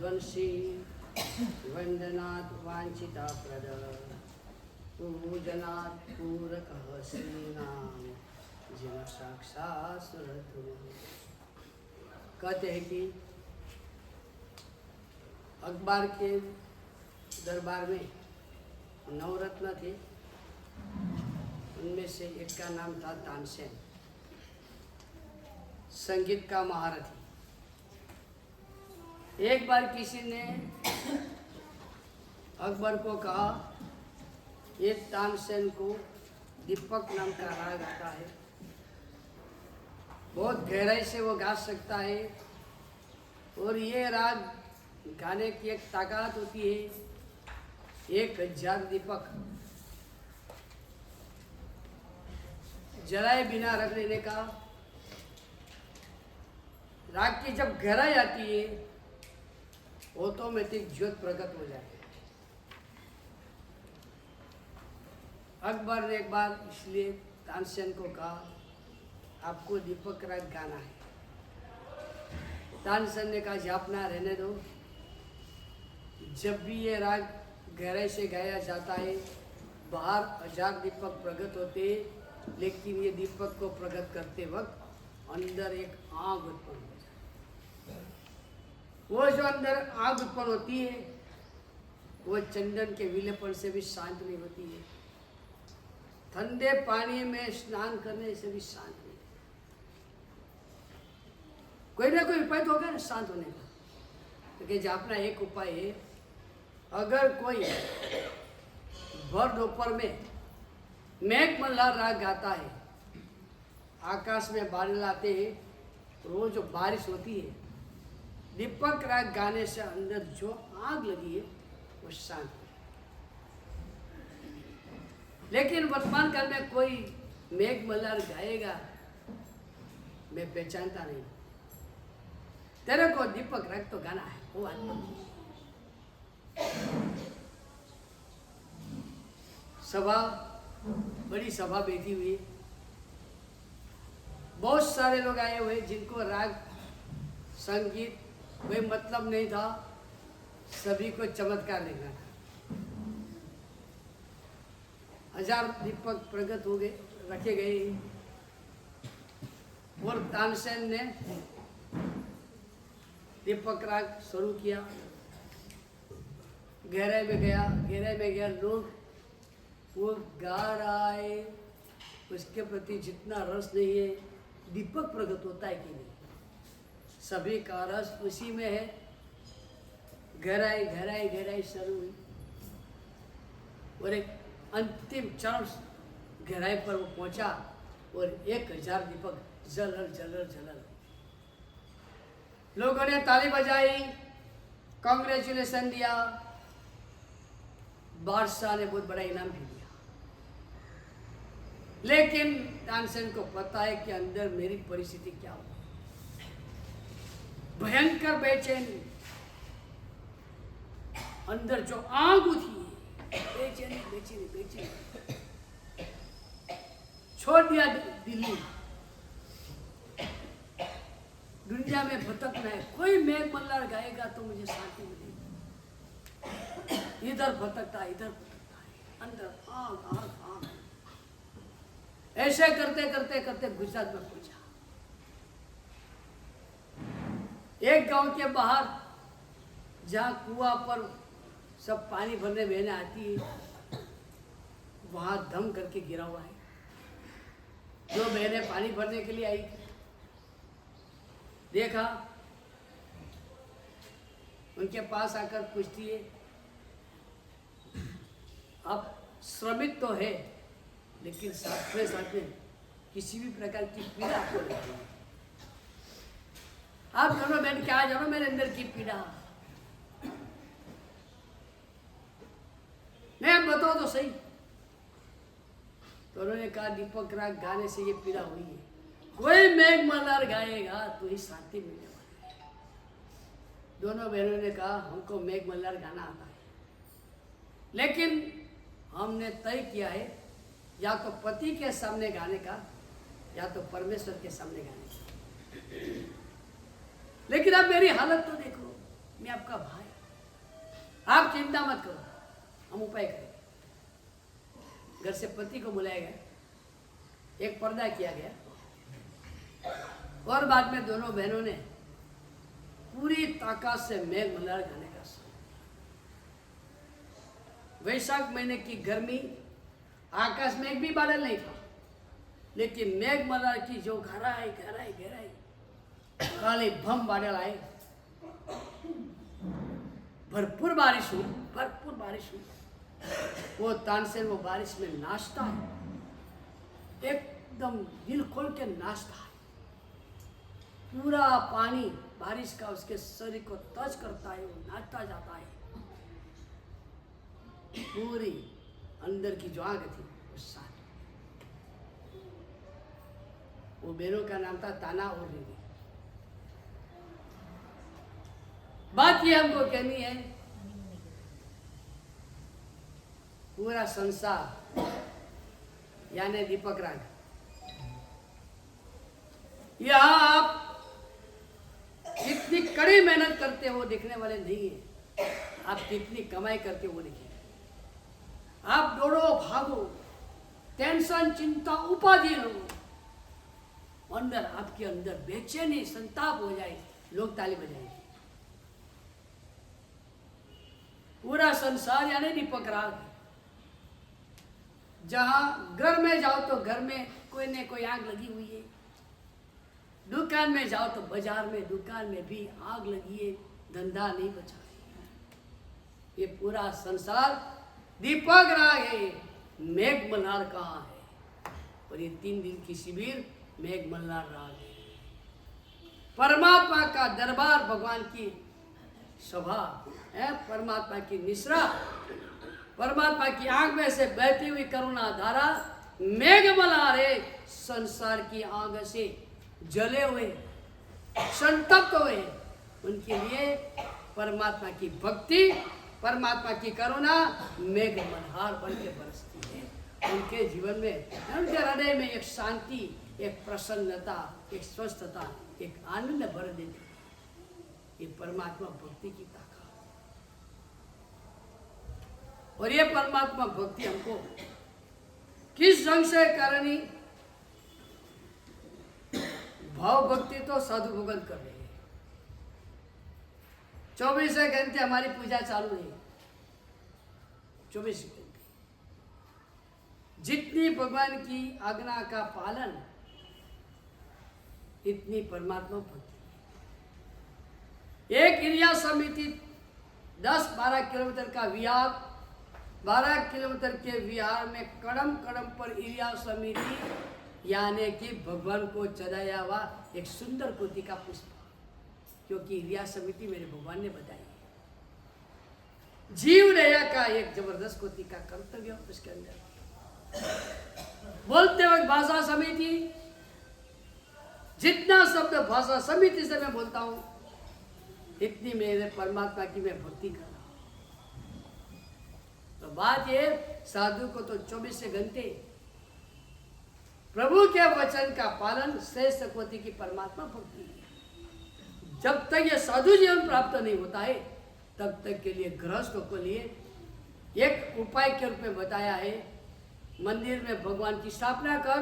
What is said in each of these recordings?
ध्वंसी वंदनात् वांछिता प्रद पूजनात् पूरकः श्रीनाम जिन साक्षात् सुरतु। कहते हैं कि अकबर के दरबार में नवरत्न थे, उनमें से एक का नाम था तानसेन, संगीत का महारथी। एक बार किसी ने अकबर को कहा, ये तानसेन को दीपक नाम का राग आता है, बहुत गहराई से वो गा सकता है, और ये राग गाने की एक ताकत होती है 1000 दीपक जलाए बिना रख लेने का। राग की जब गहराई आती है ऑटोमेटिक ज्योत प्रकट हो जाती है। अकबर ने एक बार इसलिए तानसेन को कहा, आपको दीपक राग गाना है। तानसेन ने कहा, जापना रहने दो, जब भी ये राग गहराई से गाया जाता है बाहर 1000 दीपक प्रकट होते, लेकिन ये दीपक को प्रकट करते वक्त अंदर एक आग उत्पन्न हो जाती है। वो जो अंदर आग उत्पन्न होती है वो चंदन के विलेपन से भी शांत नहीं होती है, ठंडे पानी में स्नान करने से भी शांत नहीं। कोई ना कोई उपाय तो होगा ना शांत होने का। क्योंकि अपना एक उपाय है, अगर कोई भर दोपहर में मेघ मल्हार राग गाता है, आकाश में बादल आते हैं, रोज जो बारिश होती है, दीपक राग गाने से अंदर जो आग लगी है वो शांत है। लेकिन वर्तमान काल में कोई मेघ मल्हार गाएगा, मैं पहचानता नहीं, तेरे को दीपक राग तो गाना है, वो आदमी। सभा, बड़ी सभा बैठी हुई, बहुत सारे लोग आए हुए जिनको राग संगीत कोई मतलब नहीं था, सभी को चमत्कार देखना था। 1000 दीपक प्रकट हो गए, रखे गए, और तानसेन ने दीपक राग शुरू किया। गहराई में गया, लोग वो गा रहा है, उसके प्रति जितना रस नहीं है, दीपक प्रकट होता है कि नहीं, सभी का रस उसी में है। गहराई शुरू हुई और एक अंतिम चरण गहराई पर वो पहुंचा और 1000 दीपक जलल। लोगों ने ताली बजाई, कांग्रेचुलेशन दिया, बादशाह ने बहुत बड़ा इनाम भी दिया। लेकिन तानसेन को पता है कि अंदर मेरी परिस्थिति क्या हो, भयंकर बेचैनी, अंदर जो आग उठी, बेचैनी। छोड़ दिया दिल्ली, दुनिया में भटकना है। कोई मेघ मल्हार गाएगा तो मुझे शांति मिलेगी। इधर भटकता है, अंदर आग। ऐसे करते गुजरात में पहुंचा। एक गांव के बाहर जहाँ कुआं पर सब पानी भरने बहने आती है, वहां दम करके गिरा हुआ है। जो बहनें पानी भरने के लिए आई थी, देखा, उनके पास आकर पूछती है, अब श्रमित तो है, लेकिन साथ में किसी भी प्रकार की पीड़ा आपको नहीं है। आप दोनों बहन क्या जानो मेरे अंदर की पीड़ा, मैं बताओ तो सही। तो उन्होंने कहा, दीपक राग गाने से ये पीड़ा हुई है, कोई मेघ मल्हार गाएगा तो ही शांति मिलने वाली है। दोनों बहनों ने कहा, हमको मेघ मल्हार गाना आता है, लेकिन हमने तय किया है या तो पति के सामने गाने का या तो परमेश्वर के सामने गाने का। लेकिन अब मेरी हालत तो देखो, मैं आपका भाई, आप चिंता मत करो, हम उपाय करेंगे। घर से पति को बुलाया गया, एक पर्दा किया गया और बाद में दोनों बहनों ने पूरी ताकत से मेघ मल्हार गाने का शुरू। वैशाख महीने की गर्मी, आकाश में एक भी बादल नहीं था, लेकिन मेघ मल्हार की जो गहराई गहराई गहराई काले भम बादल आए, भरपूर बारिश हुई, भरपूर बारिश हुई। वो तानसेन वो बारिश में नाचता है, एकदम दिल खोल के नाचता है। पूरा पानी बारिश का उसके शरीर को टच करता है, वो नाचता जाता है। पूरी अंदर की जो आग थी उस साथ, वो बेरों का नाम था ताना और रिनी। बात ये हमको कहनी है, पूरा संसार यानी दीपक राग, यहां आप कितनी कड़ी मेहनत करते हो देखने वाले नहीं है, आप कितनी कमाई करते हो वो देखिए। आप दौड़ो भागो, टेंशन चिंता उपाधि लो, अंदर आपके अंदर बेचैनी संताप हो जाए, लोग ताली बजाएंगे। पूरा संसार यानी दीपक राग, जहां घर में जाओ तो घर में कोई न कोई आग लगी हुई है, दुकान में जाओ तो बाजार में दुकान में भी आग लगी है, धंधा नहीं बचा। ये पूरा संसार दीपक राग है, मेघ मल्हार कहाँ है? और ये 3 दिन की शिविर मेघ मल्हार राग है। परमात्मा का दरबार, भगवान की सभा है, परमात्मा की निश्रा, परमात्मा की आंख में से बहती हुई करुणा धारा मेघ मल्हार है। संसार की आग से जले हुए, संतप्त हुए, उनके लिए परमात्मा की भक्ति, परमात्मा की करुणा मेघ मल्हार बन के बरसती है। उनके जीवन में, उनके हृदय में एक शांति, एक प्रसन्नता, एक स्वस्थता, एक आनंद भर देती है। ये परमात्मा भक्ति की ताकत। और ये परमात्मा भक्ति हमको किस ढंग से करनी? भाव भक्ति तो साधु भगत कर रहे हैं, 24 घंटे हमारी पूजा चालू है, 24 घंटे। जितनी भगवान की आज्ञा का पालन, इतनी परमात्मा भक्ति। एक एरिया समिति 10-12 किलोमीटर का विहार, 12 किलोमीटर के विहार में कदम कदम पर एरिया समिति यानी कि भगवान को चढ़ाया हुआ एक सुंदर कोटि का पुष्प, क्योंकि एरिया समिति मेरे भगवान ने बताई जीव दया का एक जबरदस्त कोटि का कर्तव्य उसके अंदर। बोलते वक्त भाषा समिति, जितना शब्द भाषा समिति से मैं बोलता हूं, इतनी मेरे परमात्मा की मैं भक्ति कर रहा हूं। तो बात ये, साधु को तो 24 घंटे प्रभु के वचन का पालन, श्रेष्ठ कोटि की परमात्मा भक्ति है। जब तक ये साधु जीवन प्राप्त नहीं होता है, तब तक के लिए गृहस्थों के लिए एक उपाय के रूप में बताया है, मंदिर में भगवान की स्थापना कर,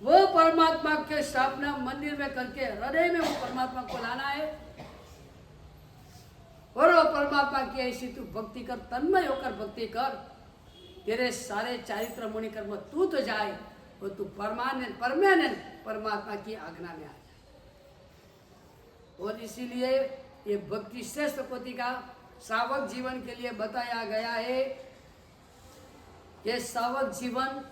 वो परमात्मा के स्थापना मंदिर में करके हृदय में वो परमात्मा को लाना है, और वो परमात्मा की ऐसी तू भक्ति कर, तन्मय होकर भक्ति कर, तेरे सारे चारित्र मुनि कर्म तू तो जाए, और तू परमानेंट परमात्मा की आज्ञा में आ जाए। और इसीलिए ये भक्ति श्रेष्ठ कोटि का सावक जीवन के लिए बताया गया है। ये सावक जीवन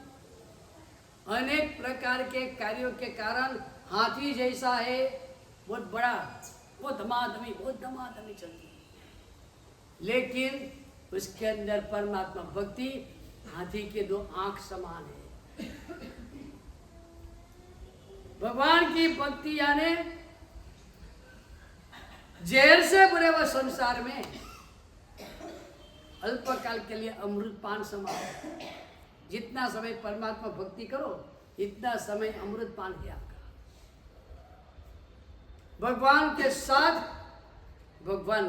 अनेक प्रकार के कार्यों के कारण हाथी जैसा है, बहुत बड़ा, बहुत धमाधमी चलती है, लेकिन उसके अंदर परमात्मा भक्ति हाथी के 2 आंख समान है। भगवान की भक्ति यानी जहर से बुरे हुए संसार में अल्पकाल के लिए अमृतपान समान है। जितना समय परमात्मा भक्ति करो, इतना समय अमृतपान है आपका। भगवान के साथ भगवान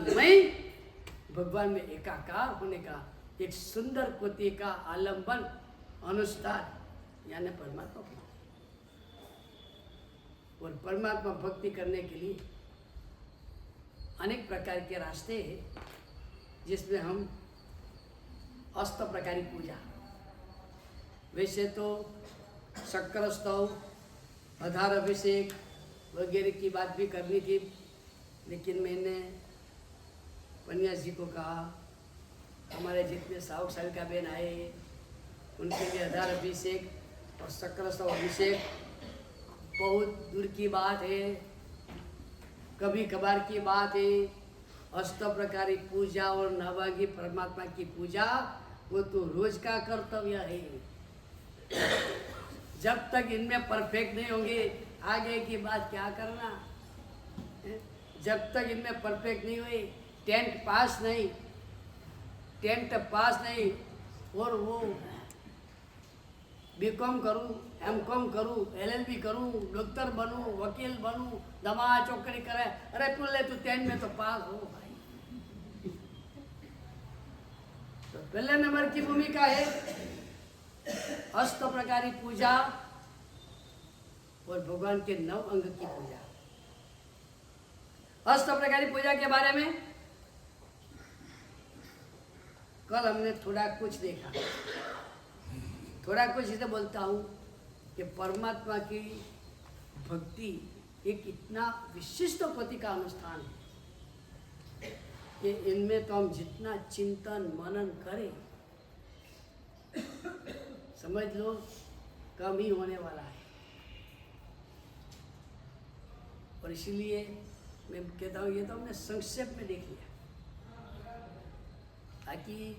में एकाकार होने का एक सुंदर कोटि का आलंबन अनुष्ठान यानी परमात्मा भक्ति। और परमात्मा भक्ति करने के लिए अनेक प्रकार के रास्ते हैं, जिसमें हम अष्ट प्रकारी पूजा, वैसे तो शक्कर स्तव, आधार अभिषेक वगैरह की बात भी करनी थी, लेकिन मैंने पन्यास जी को कहा हमारे जितने सावक साविका बहन आए उनके लिए आधार अभिषेक और शक्कर स्तव अभिषेक बहुत दूर की बात है, कभी कभार की बात है। अष्ट प्रकारी पूजा और नवभागी परमात्मा की पूजा वो तो रोज का कर्तव्य है। जब तक इनमें परफेक्ट नहीं होंगे आगे की बात क्या करना। जब तक इनमें परफेक्ट नहीं हुए, टेंथ पास नहीं और वो बीकॉम करूं, एमकॉम करूं, एलएलबी करूं, डॉक्टर बनूं, वकील बनूं, दमा चौकड़ी करे, अरे पुल्ले तू 10 में तो पास हो भाई। तो पहले नंबर की भूमिका है अष्ट प्रकारी पूजा और भगवान के 9 अंग की पूजा। अष्ट प्रकारी पूजा के बारे में कल हमने थोड़ा कुछ देखा, थोड़ा कुछ इसे बोलता हूँ कि परमात्मा की भक्ति एक इतना विशिष्ट कोटि का अनुष्ठान है कि इनमें तो हम जितना चिंतन मनन करें समझ लो कम ही होने वाला है। और इसीलिए मैं कहता हूँ ये तो हमने संक्षेप में देख लिया, ताकि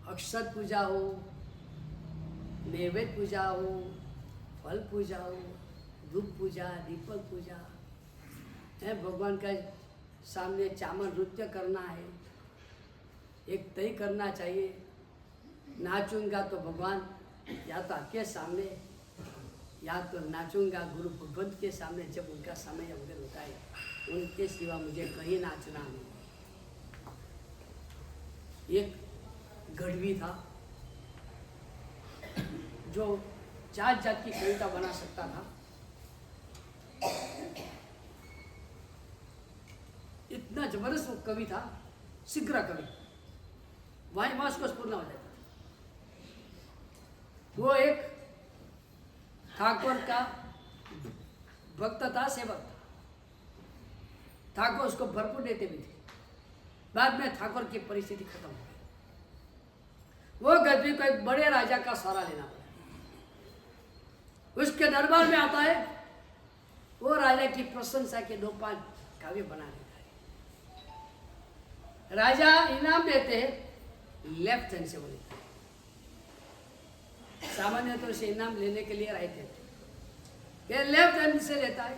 अक्षत पूजा हो, नैवेद्य पूजा हो, फल पूजा हो, धूप पूजा, दीपक पूजा है, भगवान का सामने चामर नृत्य करना है, एक तय करना चाहिए। नाचूंगा तो भगवान या तो आपके सामने या तो नाचूंगा गुरु भगवंत के सामने, जब उनका समय अवगत होता है, उनके सिवा मुझे कहीं नाचना नहीं। एक गढ़वी था जो 4 जात की कविता बना सकता था, इतना जबरदस्त वो कवि था, शीघ्र कवि, वहीं मास को पूर्ण हो जाता। वो एक ठाकुर का भक्त था, सेवक था, ठाकुर उसको भरपूर देते भी थे। बाद में ठाकुर की परिस्थिति खत्म हो गई, वो गद्दी को एक बड़े राजा का सहारा लेना पड़ा। उसके दरबार में आता है, वो राजा की प्रशंसा के 2-5 काव्य बना देता है। राजा इनाम देते हैं, लेफ्ट हैंड से बोले, सामान्य तो उसे इनाम लेने के लिए राइट हैंड, ये लेफ्ट हैंड से लेता है।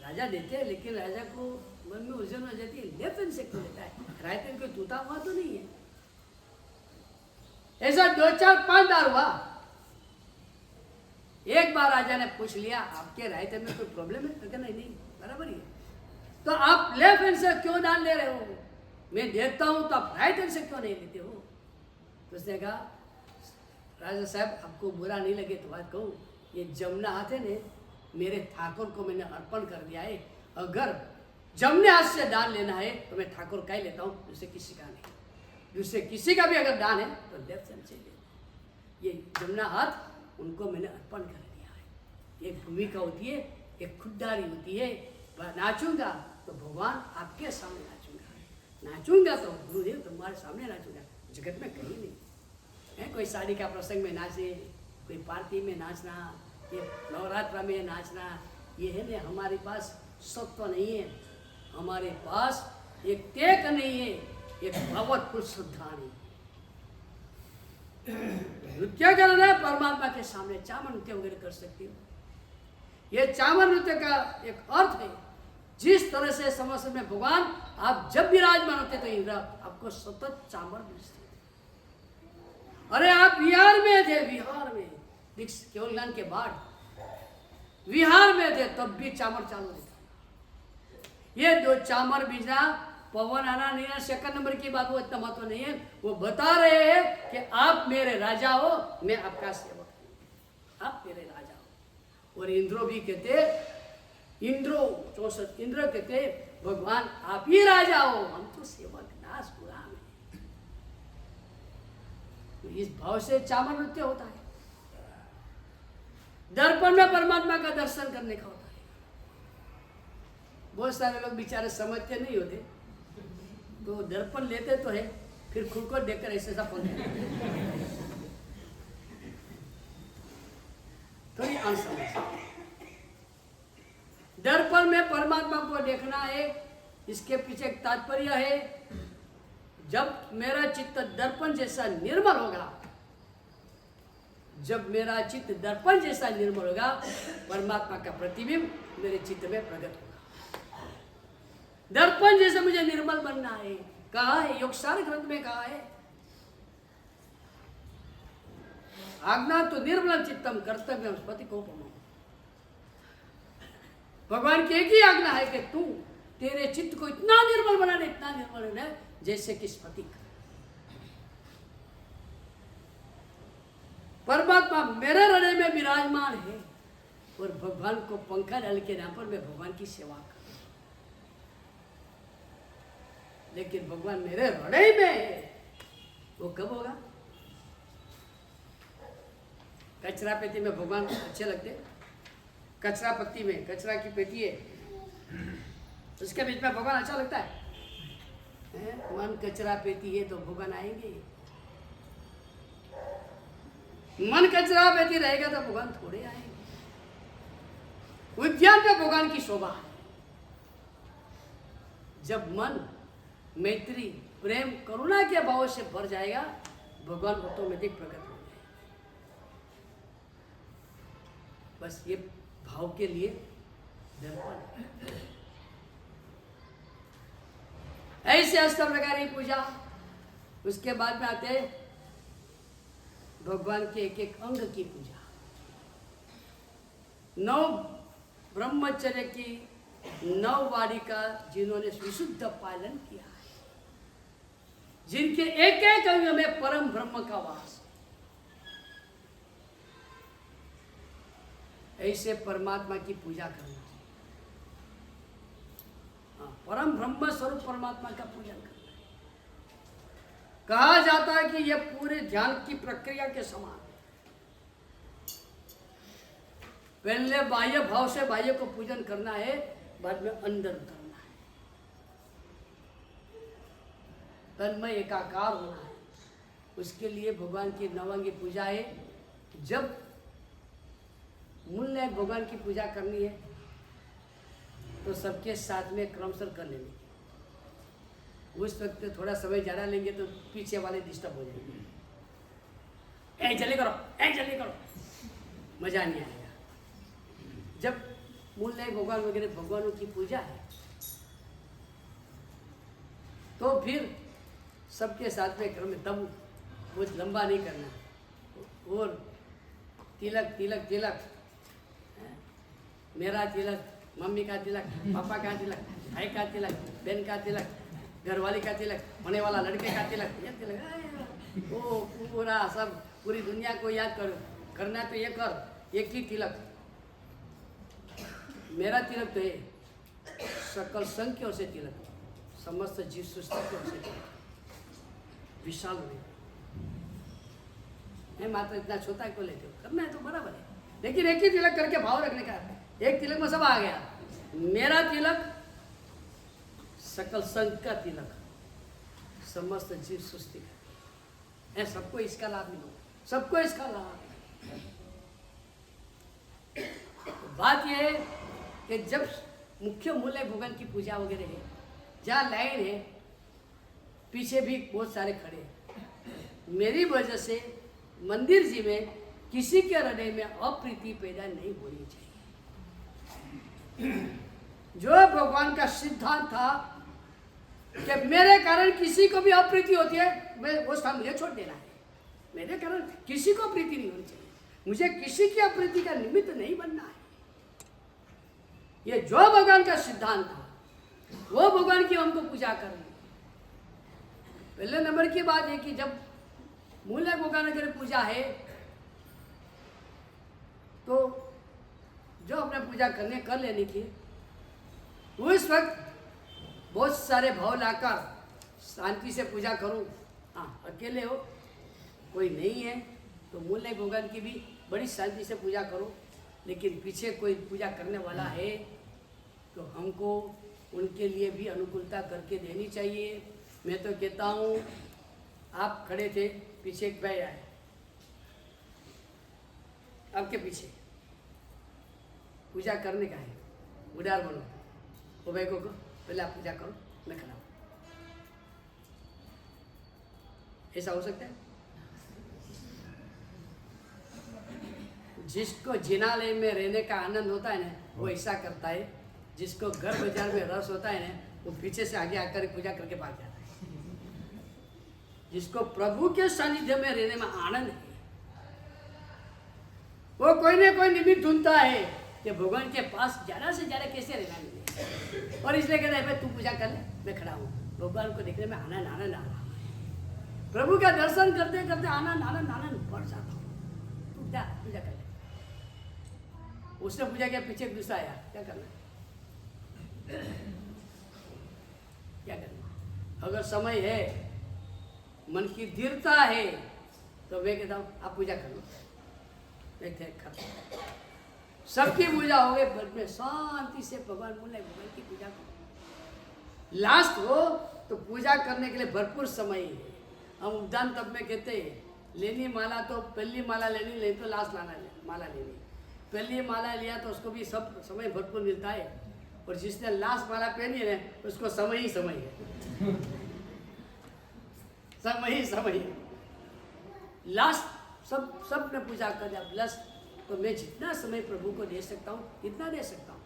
राजा देते हैं, लेकिन राजा को मन में उलझन हो जाती है, लेफ्ट हैंड से क्यों लेता है, राइट हैंड को तूता हुआ तो नहीं है। ऐसा 2-4-5 बार हुआ। एक बार राजा ने पूछ लिया, आपके राइट हैंड में कोई प्रॉब्लम है? तो कहना नहीं, बराबर ही है। तो आप लेफ्ट हैंड से क्यों दान ले रहे हो? मैं देता हूं तो आप राइट हैंड से क्यों नहीं लेते हो? तो उसने कहा, राजा साहब आपको बुरा नहीं लगे तो बात कहूँ, ये जमुना हाथ है ने, मेरे ठाकुर को मैंने अर्पण कर दिया है। अगर जमुने हाथ से दान लेना है तो मैं ठाकुर का ही लेता हूँ, दूसरे किसी का नहीं। दूसरे किसी का भी अगर दान है तो लेफ्ट हैंड से ले। ये जमुना हाथ उनको मैंने अर्पण कर दिया है। एक भूमिका होती है, एक खुददारी होती है। नाचूंगा तो भगवान आपके सामने नाचूंगा, नाचूंगा तो गुरुदेव तुम्हारे सामने नाचूंगा, जगत में कहीं नहीं है। कोई शादी का प्रसंग में नाचे, कोई पार्टी में नाचना, ये नवरात्र में नाचना, ये है ना, हमारे पास सत्व नहीं है, हमारे पास एक टेक नहीं है, एक भगवत श्रद्धा नहीं। नृत्य करना है परमात्मा के सामने, चामर नृत्य वगैरह कर सकते हो। ये चामर नृत्य का एक अर्थ है, जिस तरह से समस्त में भगवान आप जब विराजमान होते तो इंद्र आपको सतत चामर मिलते। अरे आप बिहार में थे, बिहार में केवल ज्ञान के बाद विहार में थे, तब भी चामर चालू नहीं था। ये दो चामर बीजना पवन आना नहीं ना, सेकंड नंबर की बात वो इतना महत्व नहीं है। वो बता रहे हैं कि आप मेरे राजा हो, मैं आपका सेवक हूं, आप मेरे राजा हो। और इंद्रो भी कहते, इंद्रो 64 इंद्र कहते भगवान आप ही राजा हो, हम तो सेवक दास गुलाम है। तो इस भाव से चामर नृत्य होता है। दर्पण में परमात्मा का दर्शन करने का होता है। बहुत सारे लोग बेचारे समझते नहीं होते, तो दर्पण लेते तो है, फिर खुद को देखकर ऐसे सा थोड़ी अनसमझ। दर्पण में परमात्मा को देखना है, इसके पीछे एक तात्पर्य है। जब मेरा चित्त दर्पण जैसा निर्मल होगा, जब मेरा चित्त दर्पण जैसा निर्मल होगा, परमात्मा का प्रतिबिंब मेरे चित्त में प्रकट होगा। दर्पण जैसे मुझे निर्मल बनना है। कहा है? योगसार ग्रंथ में कहा है, आज्ञा तो निर्मल चित्तम कर्तव्यम स्फटिकोपमम्। भगवान की एक ही आज्ञा है कि तू तेरे चित्त को इतना निर्मल बनाना, इतना निर्मल बनाना जैसे कि स्फटिक। परमात्मा मेरे हृदय में विराजमान है और भगवान को पंखा डाल के यहाँ पर मैं भगवान की सेवा कर, लेकिन भगवान मेरे हृदय में है। वो कब होगा? कचरा पेटी में भगवान अच्छे लगते? कचरा पत्ती में कचरा की पेटी है, उसके बीच में भगवान अच्छा लगता है? मन कचरा पेटी है तो भगवान आएंगे? मन कचरा पेटी रहेगा तो भगवान थोड़े आएंगे। उद्यान पे भगवान की शोभा है। जब मन मैत्री प्रेम करुणा के भाव से भर जाएगा, भगवान ऑटोमेटिक प्रकट हो जाएगा। बस ये भाव के लिए दर्पण। ऐसे अष्ट प्रकार की पूजा। उसके बाद में आते भगवान के एक एक अंग की पूजा। 9 ब्रह्मचर्य की 9 वाणी का जिन्होंने विशुद्ध पालन किया है, जिनके एक एक अंग में परम ब्रह्म का वास, ऐसे परमात्मा की पूजा करना। परम ब्रह्म स्वरूप परमात्मा का पूजन करना है। कहा जाता है कि यह पूरे ध्यान की प्रक्रिया के समान है। पहले बाह्य भाव से बाह्य को पूजन करना है, बाद में अंदर उतरना है, तन्मय एकाकार होना है। उसके लिए भगवान की नवांगी पूजा है। जब मूल भगवान की पूजा करनी है तो सबके साथ में क्रमशः कर लेंगे। उस वक्त थोड़ा समय ज़्यादा लेंगे तो पीछे वाले डिस्टर्ब हो जाएंगे। ए जल्दी करो, ए जल्दी करो, मजा नहीं आएगा। जब मूल भगवान वगैरह भगवानों की पूजा है तो फिर सबके साथ में क्रम, तब वो लंबा नहीं करना। और तिलक तिलक तिलक, मेरा तिलक, मम्मी का तिलक, पापा का तिलक, भाई का तिलक, बहन का तिलक, घरवाली का तिलक, होने वाला लड़के का तिलक, ये तिलक, वो पूरा सब पूरी दुनिया को याद करो। करना तो ये कर, एक ही तिलक। मेरा तिलक तो है सकल संख्यों से तिलक, समस्त जीव सृष्टि की ओर से तिलक, विशाल में। मैं मात्र इतना छोटा को लेते हो, करना है तो बराबर है, लेकिन एक ही तिलक करके भाव रखने का। एक तिलक में सब आ गया। मेरा तिलक सकल संघ का तिलक, समस्त जीव सृष्टि का। सबको इसका लाभ मिलो, सबको इसका लाभ। बात यह है कि जब मुख्य मूल्य भगवान की पूजा वगैरह है, जहाँ लाइन है, पीछे भी बहुत सारे खड़े हैं। मेरी वजह से मंदिर जी में किसी के हृदय में अप्रीति पैदा नहीं होनी चाहिए। जो भगवान का सिद्धांत था कि मेरे कारण किसी को भी अप्रीति होती है, मैं वो स्थान मुझे छोड़ देना है। मेरे कारण किसी को प्रीति नहीं होनी चाहिए, मुझे किसी की अप्रीति का निमित्त नहीं बनना है। ये जो भगवान का सिद्धांत था, वो भगवान की हमको पूजा करनी। पहले नंबर की बात है कि जब मूल्य भगवान की पूजा है तो जो अपने पूजा करने कर लेने की, उस वक्त बहुत सारे भाव लाकर शांति से पूजा करूं। हाँ, अकेले हो, कोई नहीं है तो मूल्य भगवान की भी बड़ी शांति से पूजा करो, लेकिन पीछे कोई पूजा करने वाला है तो हमको उनके लिए भी अनुकूलता करके देनी चाहिए। मैं तो कहता हूँ, आप खड़े थे, पीछे एक भाई आए आपके पीछे, पूजा करने का है, उदार बनो, वो भाई को पहले आप पूजा करो, मैं खड़ा हूँ। ऐसा हो सकता है? जिसको जिनालय में रहने का आनंद होता है ना, वो ऐसा करता है। जिसको घर बाजार में रस होता है ना, वो पीछे से आगे आकर पूजा करके भाग जाता है। जिसको प्रभु के सानिध्य में रहने में आनंद है, वो कोई ना कोई निमित्त ढूंढता है कि भगवान के पास ज्यादा से ज्यादा कैसे रहना मिले, और इसलिए कहता है तू पूजा कर ले, मैं खड़ा हूँ। भगवान को देखने में आनंद आनंद आ रहा है, प्रभु का दर्शन करते करते आनंद आनंद आनंद बढ़ जाता हूँ। तू जा पूजा कर ले। उसने पूजा किया, पीछे दूसरा आया, क्या करना क्या करना? अगर समय है, मन की दृढ़ता है, तो मैं कहता हूँ आप पूजा कर लो, सबकी पूजा हो गई, घर में शांति से भगवान बोले भगवान की पूजा करो। लास्ट हो तो पूजा करने के लिए भरपूर समय है। हम उपदान तब में कहते हैं, लेनी माला तो पहली माला लेनी, नहीं तो लास्ट माला लेनी। पहली माला लिया तो उसको भी सब समय भरपूर मिलता है, और जिसने लास्ट माला पहनी है उसको समय ही समय है, समय ही समय है। लास्ट सब ने पूजा कर दिया प्लस, तो मैं जितना समय प्रभु को दे सकता हूँ इतना दे सकता हूँ।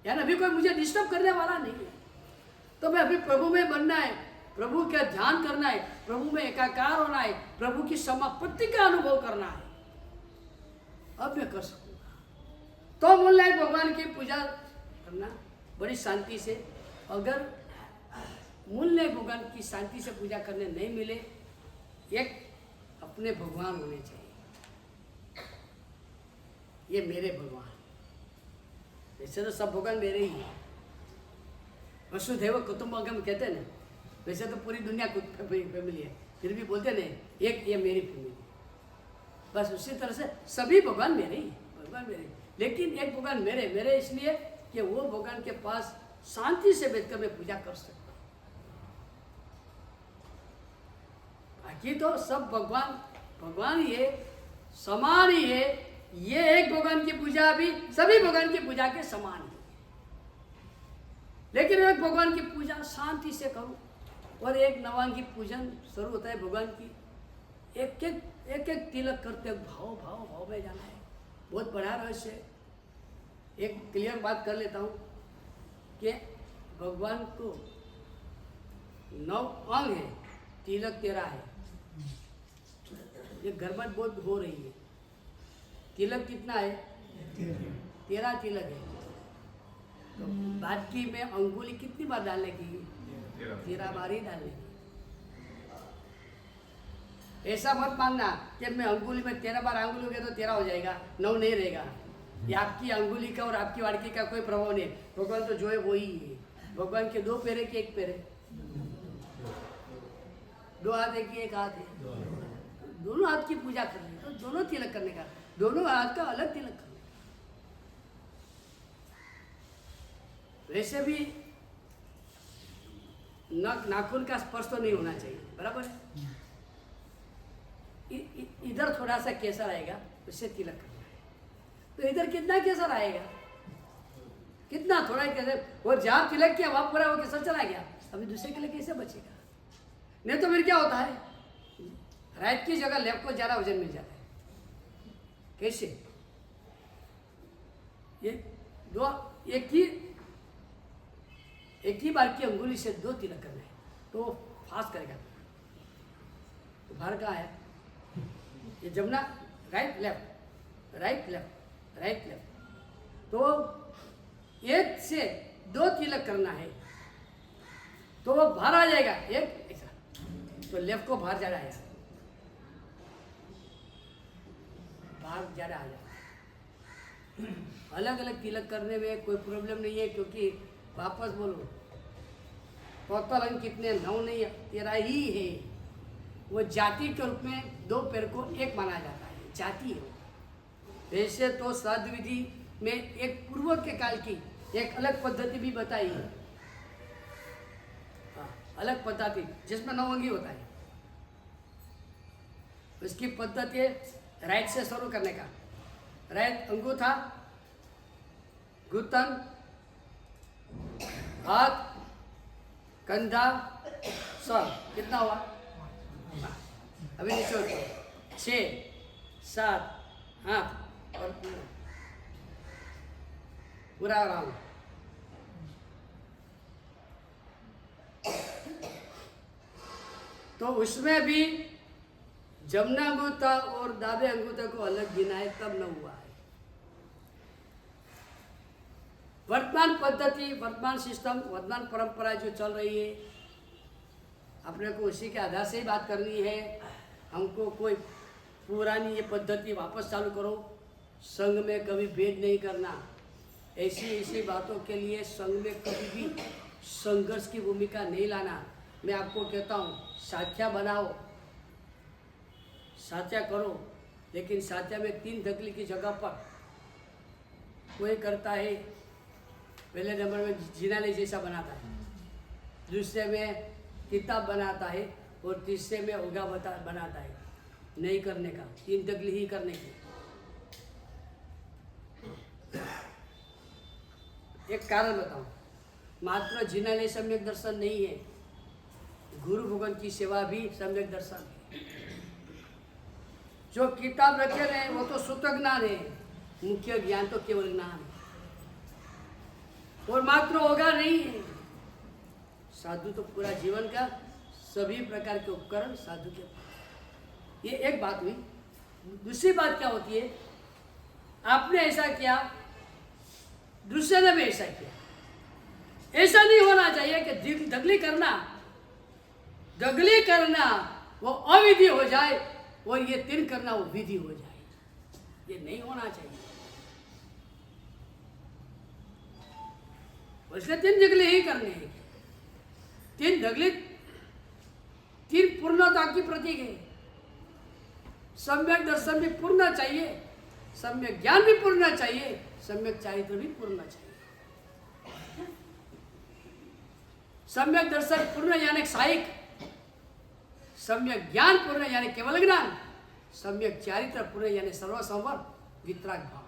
यानी अभी कोई मुझे डिस्टर्ब करने वाला नहीं है, तो मैं अभी प्रभु में बनना है, प्रभु का ध्यान करना है, प्रभु में एकाकार होना है, प्रभु की समापत्ति का अनुभव करना है, अब मैं कर सकूंगा। तो मूल्य भगवान की पूजा करना बड़ी शांति से। अगर मूल्य भगवान की शांति से पूजा करने नहीं मिले, एक अपने भगवान होने चाहिए, ये मेरे भगवान। वैसे तो सब भगवान मेरे ही हैं, वसुधैव कुटुंबकम कहते हैं ना, वैसे तो पूरी दुनिया फैमिली है, फिर भी बोलते नहीं एक ये मेरी फैमिली। बस उसी तरह से सभी भगवान मेरे ही, भगवान मेरे, लेकिन एक भगवान मेरे इसलिए कि वो भगवान के पास शांति से बैठकर मैं पूजा कर सकता हूँ। बाकी तो सब भगवान ही है, समान ही है। ये एक भगवान की पूजा भी सभी भगवान की पूजा के समान है, लेकिन एक भगवान की पूजा शांति से करूं, और एक नवांगी पूजन शुरू होता है भगवान की, एक एक तिलक करते भाव में जाना है। बहुत बड़ा रहस्य है। एक क्लियर बात कर लेता हूँ कि भगवान को 9 अंग है, तिलक 13 है। ये गड़बड़ बहुत हो रही है। तिलक कितना है? 13 तिलक है। तो बाकी में अंगुली कितनी बार डालने की? 13 बार ही डालने की। ऐसा मत मानना कि मैं अंगुली में 13 बार अंगुली हो गया तो 13 हो जाएगा, 9 नहीं रहेगा। ये आपकी अंगुली का और आपकी वाड़की का कोई प्रभाव नहीं। भगवान तो जो है वो ही है। भगवान के 2 पैर है कि 1 पैर है? 2 हाथ है कि 1 हाथ है? दोनों हाथ की पूजा करनी, तो दोनों तिलक करने का, दोनों हाथ का अलग तिलक करने का। वैसे भी नाखून का स्पर्श तो नहीं होना चाहिए, बराबर है? इधर थोड़ा सा केसर आएगा, उससे तिलक करना है। तो इधर कितना केसर आएगा? कितना? थोड़ा केसर। और जहाँ तिलक किया वहाँ पूरा वो केसर चला गया, अभी दूसरे के लिए कैसे बचेगा? नहीं तो फिर क्या होता है, राइट की जगह लेफ्ट को ज़्यादा वजन मिल जाता है। कैसे? ये एक ही बार की अंगुली से 2 तिलक करना है, तो फास्ट करेगा। तो बाहर कहाँ है? ये Jamuna, right left, right left, right left. तो 1 से 2 तिलक करना है तो वो बाहर आ जाएगा, एक ऐसा तो लेफ्ट को बाहर जा रहा है, बाहर जा रहा आ जाएगा। अलग अलग तिलक करने में कोई प्रॉब्लम नहीं है, क्योंकि वापस बोलो टोटल अंक कितने 9 नहीं 13 ही है। वो जाति के रूप में 2 पैर को एक माना जाता है, जाति है। वैसे तो श्राद्ध विधि में एक पूर्व के काल की एक अलग पद्धति भी बताई है, अलग पद्धति जिसमें 9 अंगी होता है। उसकी पद्धति है राइट से शुरू करने का। राइट अंगूठा, घुटन, हाथ, कंधा, सर, कितना हुआ? अभी निचोड़ 6 7 8 और पूरा राउंड। तो उसमें भी जमना अंगूठा और दावे अंगूठे को अलग गिना है, तब न हुआ है। वर्तमान पद्धति, वर्तमान सिस्टम, वर्तमान परंपरा जो चल रही है, अपने को उसी के आधार से ही बात करनी है। हमको कोई पुरानी ये पद्धति वापस चालू करो, संघ में कभी भेद नहीं करना, ऐसी बातों के लिए संघ में कभी भी संघर्ष की भूमिका नहीं लाना। मैं आपको कहता हूँ साथ्या बनाओ, साथ्या करो, लेकिन साथ्या में 3 दगली की जगह पर कोई करता है, पहले नंबर में जिनाले जैसा बनाता है, दूसरे में किताब बनाता है और तीसरे में होगा बनाता है। नहीं करने का, 3 दगली ही करने की। एक कारण बताऊं, मात्र जिनाले सम्यक दर्शन नहीं है, गुरु भगवान की सेवा भी सम्यक दर्शन है। जो किताब रखे रहे वो तो शुद्ध ज्ञान है, मुख्य ज्ञान तो केवल ज्ञान है और मात्र होगा नहीं है। साधु तो पूरा जीवन का सभी प्रकार के उपकरण साधु के पास। ये एक बात हुई। दूसरी बात क्या होती है, आपने ऐसा किया, दूसरे ने भी ऐसा किया। ऐसा नहीं होना चाहिए कि दगली करना वो अविधि हो जाए और ये 3 करना वो विधि हो जाए। ये नहीं होना चाहिए। उसने 3 दगले ही करने हैं। 3 दगले 3 पूर्णता की प्रतीक है। सम्यक दर्शन भी पूर्ण चाहिए, सम्यक ज्ञान भी पूर्ण चाहिए, सम्यक चारित्र भी पूर्ण चाहिए। सम्यक दर्शन पूर्ण यानी साहिक, सम्यक ज्ञान पूर्ण यानी केवल ज्ञान, सम्यक चारित्र पूर्ण यानी सर्वसंवर वितराग भाव।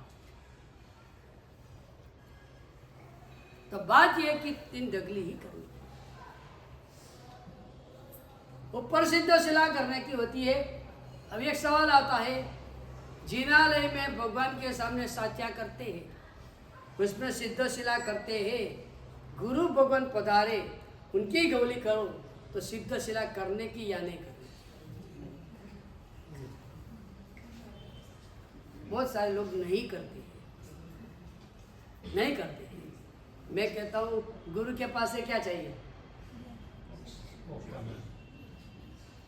तो बात यह कि 3 दगली ही करनी। ऊपर सिद्ध शिला करने की होती है। अब एक सवाल आता है, जिनालय में भगवान के सामने साथ्या करते हैं, उसमें सिद्ध शिला करते हैं, गुरु भगवान पधारे उनकी गौली करो, तो सिद्ध शिला करने की या नहीं करनी? बहुत सारे लोग नहीं करते, नहीं करते। मैं कहता हूँ गुरु के पास से क्या चाहिए?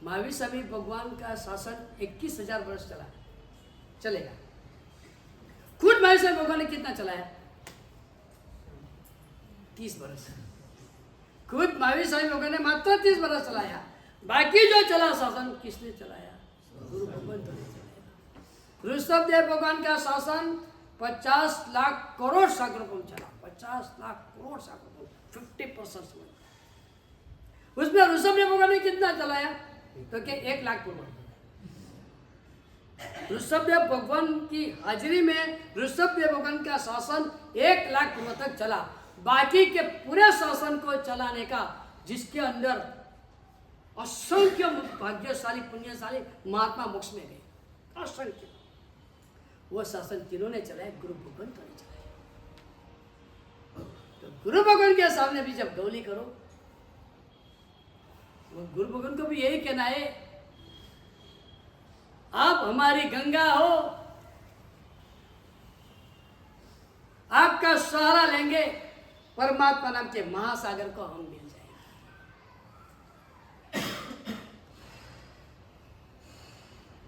महावीर स्वामी भगवान का शासन 21,000 वर्ष चलेगा। खुद महावीर स्वामी भगवान ने कितना चलाया? 30 वर्ष। खुद महावीर स्वामी भगवान ने मात्र 30 वर्ष चलाया। बाकी जो चला शासन किसने चलाया? गुरु भगवान तो नहीं चलाया। ऋषभ देव भगवान का शासन 50 लाख करोड़ सागरों चला। 50 लाख करोड़ सागरों, 50% उसमें ऋषभ देव भगवान ने कितना चलाया? तो क्या 1 लाख पूर्व। ऋषभदेव भगवान की हाजिरी में ऋषभदेव भगवान का शासन 1 लाख पूर्व तक चला। बाकी के पूरे शासन को चलाने का, जिसके अंदर असंख्य भाग्यशाली पुण्यशाली महात्मा मोक्ष में गए, असंख्य, वो शासन तीनों ने चलाया, गुरु भगवान तो नहीं चलाया। तो गुरु भगवान के सामने भी जब गौली करो, वो गुरु भगवान को भी यही कहना है, आप हमारी गंगा हो, आपका सहारा लेंगे, परमात्मा नाम के महासागर को हम मिल जाएंगे।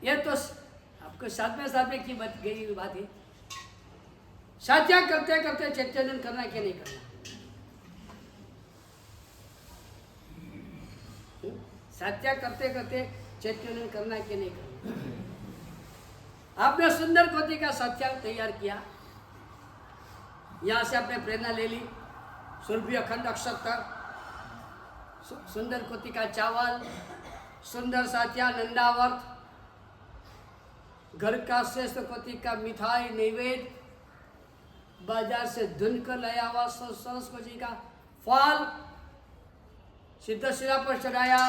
ये तो आपको साथ में की बात गई बात है। साध्या करते करते चैतन्य करना क्या नहीं करना, साध्या करते करते चैतन्य करना क्या नहीं करना। आपने सुंदर कोटि का साध्या तैयार किया, यहां से आपने प्रेरणा ले ली। सुरभि अखंड अक्षर, सुंदर कोटि का चावल, सुंदर साध्या नंदावर्त, घर का श्रेष्ठ कोटि का मिठाई नैवेद्य, बाजार से धुन कर लाया हुआ सरस कोटि का फल सिद्ध शिला पर चढ़ाया।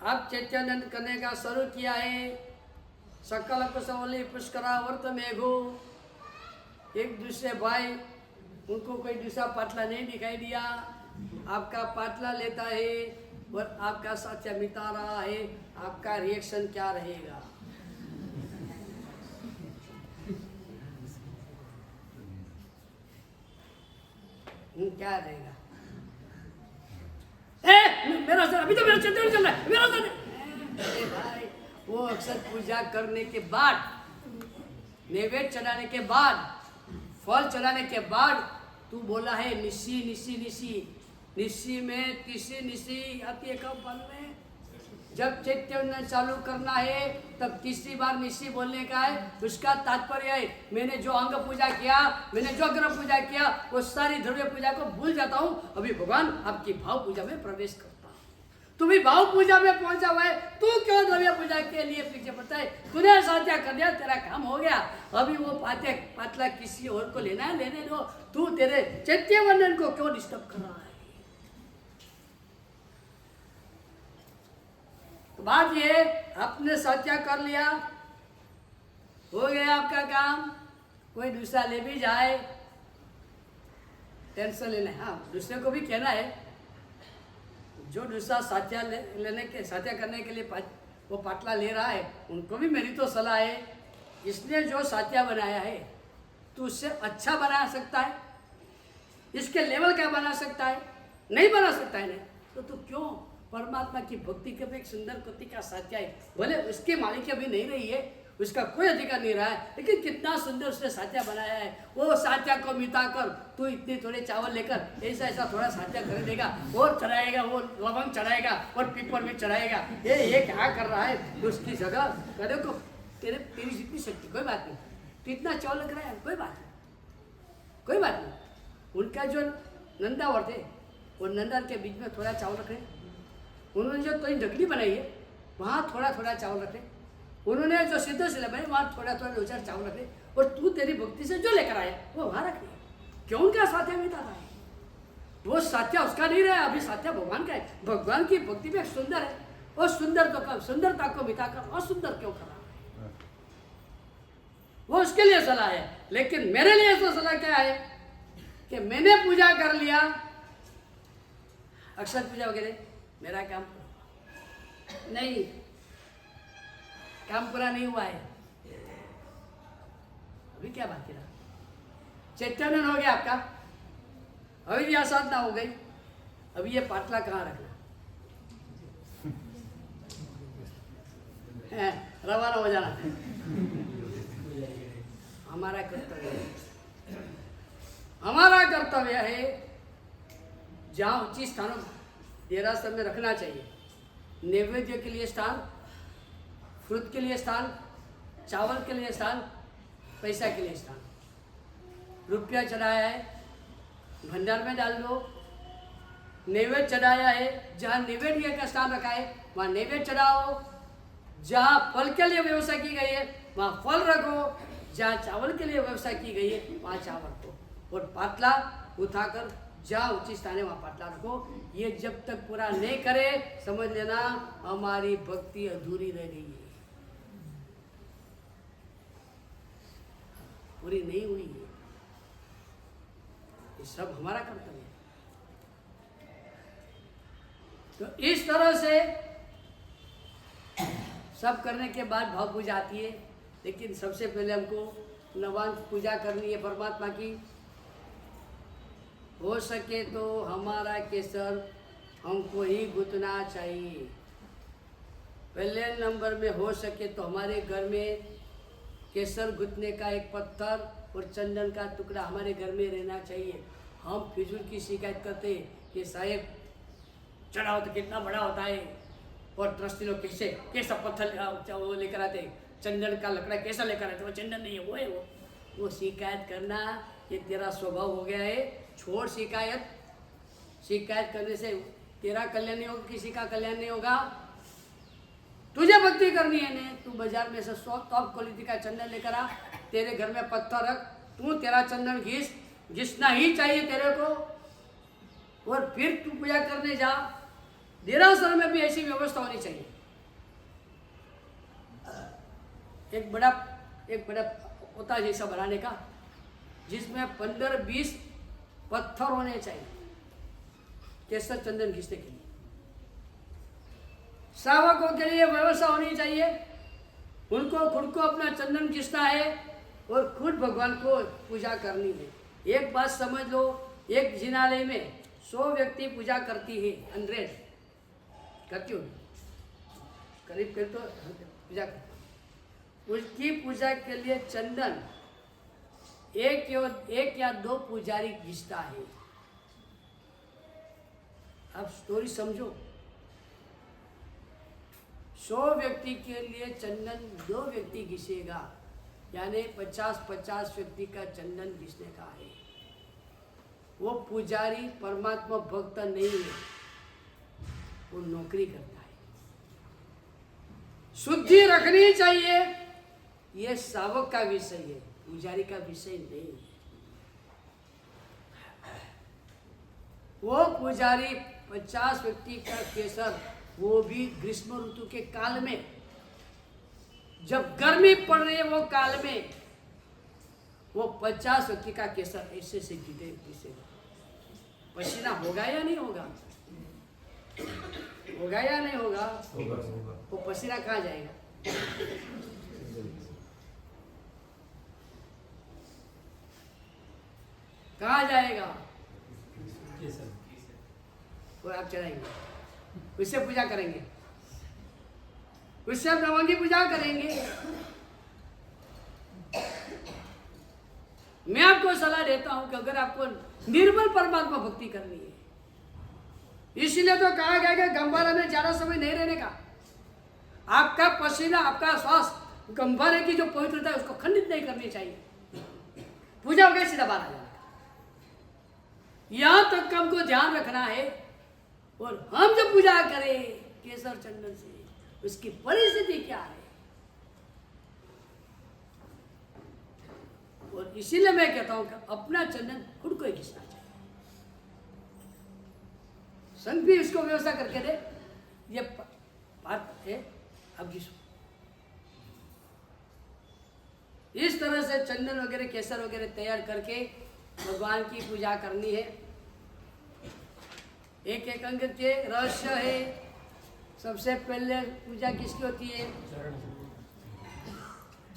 आप चैतन्य करने का शुरू किया है। सकल कुशवली पुष्करा वर्त मेघो, एक दूसरे भाई उनको कोई दूसरा पाटला नहीं दिखाई दिया, आपका पाटला लेता है और आपका साथी मिटा रहा है। आपका रिएक्शन क्या रहेगा? क्या रहेगा? मेरा सर अभी तो मेरा चैतन्य चल रहा है, मेरा सर। भाई वो अक्सर पूजा करने के बाद, नैवेद्य चढ़ाने के बाद, फल चढ़ाने के बाद तू बोला है निशी निशी निशी। निशी में तीसरी निशी आती है कब फल में? जब चैतन्य चालू करना है तब तीसरी बार निशी बोलने का है। उसका तात्पर्य है मैंने जो अंग पूजा किया, मैंने जो ग्रह पूजा किया, वो सारी द्रव्य पूजा को भूल जाता हूँ। अभी भगवान आपकी भाव पूजा में प्रवेश करता हूँ। तू भी भाव पूजा में पहुंचा हुआ है, तू क्यों द्रव्य पूजा के लिए पीछे पड़ता है? तूने साध्या कर दिया, तेरा काम हो गया। अभी वो पातला किसी और को लेना है, लेने दो। तू तेरे चैतन्य को क्यों डिस्टर्ब कर रहा है? तो बात ये, आपने साध्या कर लिया, हो गया आपका काम। कोई दूसरा ले भी जाए, टेंशन लेना है। हाँ, दूसरे को भी कहना है, जो दूसरा साध्या साध्या करने के लिए वो पाटला ले रहा है, उनको भी मेरी तो सलाह है, इसने जो साध्या बनाया है तो उससे अच्छा बना सकता है, इसके लेवल का बना सकता है, नहीं बना सकता है। नहीं तो तू क्यों परमात्मा की भक्ति के एक सुंदर कोटि का साध्या है, भले उसके मालिक अभी नहीं रही है, उसका कोई अधिकार नहीं रहा है, लेकिन कितना सुंदर उसने साध्या बनाया है। वो साध्या को मिटा कर तू इतने थोड़े चावल लेकर ऐसा ऐसा थोड़ा साध्या कर देगा, और चढ़ाएगा, वो लवंग चढ़ाएगा और पीपर भी चढ़ाएगा। ये क्या कर रहा है? तो उसकी जगह करे को तेरी जितनी शक्ति, कोई बात नहीं। तो इतना चावल लग रहा है, कोई बात नहीं, कोई बात नहीं। उनका जो नंदावर्त है, वो नंदा के बीच में थोड़ा चावल रख रहे, उन्होंने जो कोई ढकनी बनाई है वहाँ थोड़ा थोड़ा चावल रखे, उन्होंने जो सिद्ध शिला बनाई वहाँ थोड़ा थोड़ा दो चार चावल रखे, और तू तेरी भक्ति से जो लेकर आया वो वहाँ रख दिया। क्यों उनका साध्या मिटा रहा है? वो साध्या उसका नहीं रहा, अभी साध्या भगवान का है। भगवान की भक्ति में सुंदर है, और सुंदरता को मिटाकर असुंदर क्यों कर रहा है? वो उसके लिए सलाह है। लेकिन मेरे लिए तो सलाह क्या है कि मैंने पूजा कर लिया, अक्षर पूजा वगैरह, मेरा काम नहीं, काम पूरा नहीं हुआ है। अभी क्या बाकी रहा? चैतन्य हो गया आपका, अभी भी साधना हो गई। अभी ये पाटला कहाँ रखना है? रवाना हो जाना। हमारा कर्तव्य है, हमारा कर्तव्य है जहाँ उचित स्थानों देरासर में रखना चाहिए। नैवेद्य के लिए स्थान, फ्रूट के लिए स्थान, चावल के लिए स्थान, पैसा के लिए स्थान। रुपया चढ़ाया है, भंडार में डाल दो। नैवेद्य चढ़ाया है, जहाँ नैवेद्य का स्थान रखा है वहाँ नैवेद्य चढ़ाओ। जहाँ फल के लिए व्यवस्था की गई है वहाँ फल रखो, जहाँ चावल के लिए व्यवस्था की गई है वहाँ चावल रखो, और पाटला उठाकर जहाँ उचित स्थान है वहाँ पाटला रखो। ये जब तक पूरा नहीं करे समझ लेना हमारी भक्ति अधूरी रह गई है, पूरी नहीं हुई है। ये सब हमारा कर्तव्य है। तो इस तरह से सब करने के बाद भाव पूजा आती है। लेकिन सबसे पहले हमको नवांश पूजा करनी है परमात्मा की। हो सके तो हमारा केसर हमको ही गुतना चाहिए। पहले नंबर में हो सके तो हमारे घर में केसर गुथने का एक पत्थर और चंदन का टुकड़ा हमारे घर में रहना चाहिए। हम फिजूल की शिकायत करते कि साहेब चढ़ाओ तो कितना बड़ा होता है, और ट्रस्टी लोग कैसा पत्थर वो लेकर आते, चंदन का लकड़ा कैसा लेकर आते, वो चंदन नहीं है, वो है वो शिकायत करना ये तेरा स्वभाव हो गया है। छोड़ शिकायत। शिकायत करने से तेरा कल्याण नहीं होगा, किसी का कल्याण नहीं होगा। तुझे भक्ति करनी है ने, तू बाजार में से 100 टॉप क्वालिटी का चंदन लेकर आ, तेरे घर में पत्थर रख, तू तेरा चंदन घिसना ही चाहिए तेरे को, और फिर तू पूजा करने जा। देरासर में भी ऐसी व्यवस्था होनी चाहिए। एक बड़ा पोता जैसा बनाने का, जिसमें 15-20 पत्थर होने चाहिए केसर चंदन घिसने के लिए। श्रावकों के लिए व्यवस्था होनी चाहिए, उनको खुद को अपना चंदन घिसना है और खुद भगवान को पूजा करनी है। एक बात समझ लो, एक जिनालय में 100 व्यक्ति पूजा करती है, 100 करती हो, करीब करीब तो पूजा करती। उसकी पूजा के लिए चंदन एक या 2 पुजारी घिसता है। अब स्टोरी समझो, 100 व्यक्ति के लिए चंदन 2 व्यक्ति घिसेगा, यानी 50-50 व्यक्ति का चंदन घिसने का है। वो पुजारी परमात्मा भक्त नहीं है, वो नौकरी करता है। शुद्धि रखनी चाहिए, ये सावक का विषय है, पुजारी का विषय नहीं है। वो पुजारी 50 व्यक्ति का केसर, वो भी ग्रीष्म ऋतु के काल में, जब गर्मी पड़ रही है वो काल में, वो 50 व्यक्ति का केसर ऐसे से घिसे। पसीना होगा या नहीं होगा? होगा या नहीं होगा? वो पसीना कहाँ जाएगा? कहाँ जाएगा? और आप चढ़ाएंगे, उससे पूजा करेंगे, उससे आप नवंगी पूजा करेंगे। मैं आपको सलाह देता हूं कि अगर आपको निर्मल परमात्मा भक्ति करनी है, इसलिए तो कहा गया कि गंभारा में ज्यादा समय नहीं रहने का। आपका पसीना, आपका श्वास गंभारे की जो पवित्रता है उसको खंडित नहीं करनी चाहिए। पूजा हो गई, सीधा बाहर आ जाना। यहां तक हमको ध्यान रखना है, और हम जब पूजा करें केसर चंदन से, उसकी परिस्थिति क्या है। और इसीलिए मैं कहता हूं कि अपना चंदन खुद को ही घिसना चाहिए। संघ भी इसको व्यवस्था करके दे, ये बात है, अब घिसो। इस तरह से चंदन वगैरह केसर वगैरह तैयार करके भगवान की पूजा करनी है। एक एक अंग के रहस्य है। सबसे पहले पूजा किसकी होती है?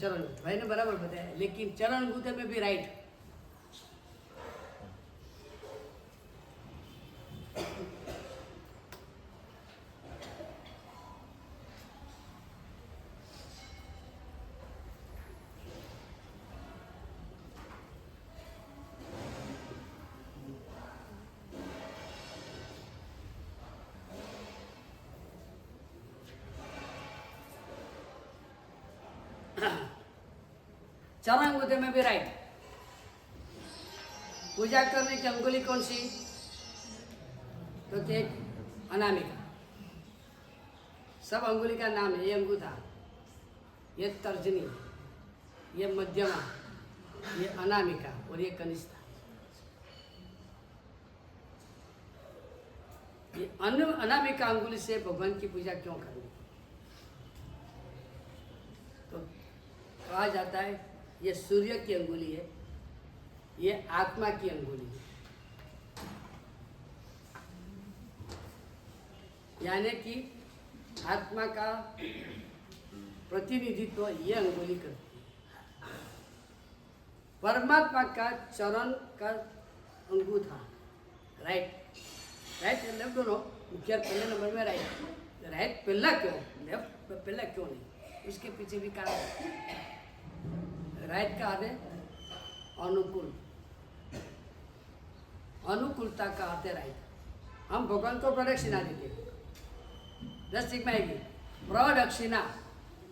चरण। भाई ने बराबर बताया, लेकिन चरण गूंथे में भी राइट। चरण अंगूठे में भी राइट। पूजा करने की अंगुली कौन सी? तो एक अनामिका। सब अंगुली का नाम है। ये अंगूठा, ये तर्जनी, ये मध्यमा, ये अनामिका और ये कनिष्ठा। ये अनामिका अंगुली से भगवान की पूजा क्यों करनी? तो कहा जाता है ये सूर्य की अंगुली है, ये आत्मा की अंगुली है। यानी कि आत्मा का प्रतिनिधित्व ये अंगुली करती है। परमात्मा का चरण का अंगूठा राइट राइट एंड लेफ्ट दोनों मुख्य पहले नंबर में राइट राइट पहला क्यों लेफ्ट पहला क्यों नहीं, उसके पीछे भी कारण है। राइट का अर्थ है अनुकूल, अनुकूलता का अर्थ है राइट। हम भगवान को प्रदक्षिणा देते हैं, 10 सीख में आएगी प्रदक्षिणा,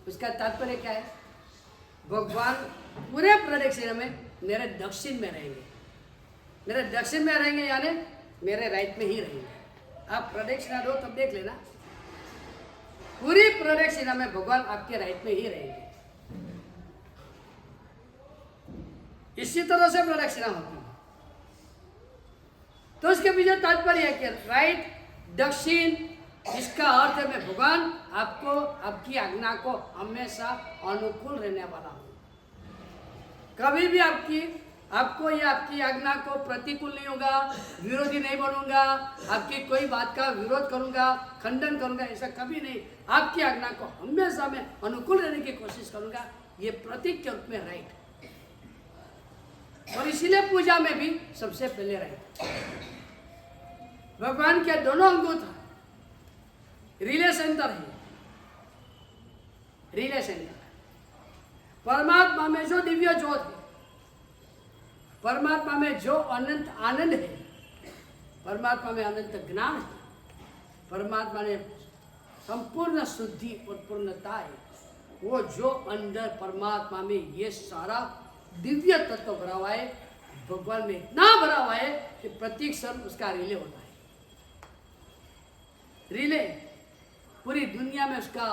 उसका तात्पर्य क्या है? भगवान पूरे प्रदक्षिणा में मेरे दक्षिण में रहेंगे, मेरे दक्षिण में रहेंगे यानी मेरे राइट में ही रहेंगे। आप प्रदक्षिणा दो तब देख लेना, पूरी प्रदक्षिणा में भगवान आपके राइट में ही रहेंगे। इसी तरह से प्रदक्षिणा होती है। तो उसके पीछे तात्पर्य है कि राइट दक्षिण, इसका अर्थ है मैं भगवान आपको आपकी आज्ञा को हमेशा अनुकूल रहने वाला हूँ। कभी भी आपको या आपकी आज्ञा को प्रतिकूल नहीं होगा, विरोधी नहीं बनूंगा, आपकी कोई बात का विरोध करूंगा, खंडन करूंगा, ऐसा कभी नहीं। आपकी आज्ञा को हमेशा मैं अनुकूल रहने की कोशिश करूंगा, ये प्रतीक के रूप में राइट। और इसीलिए पूजा में भी सबसे पहले राइट। भगवान के दोनों अंगूठा रिले सेंटर है, रिले सेंटर। परमात्मा में जो दिव्य ज्योत है, परमात्मा में जो अनंत आनंद है, परमात्मा में अनंत ज्ञान है, परमात्मा में संपूर्ण शुद्धि और पूर्णता है, वो जो अंदर परमात्मा में ये सारा दिव्य तत्व भरा हुआ है, भगवान में इतना भरा हुआ है कि प्रत्येक क्षण उसका रिले होता है। रिले पूरी दुनिया में उसका,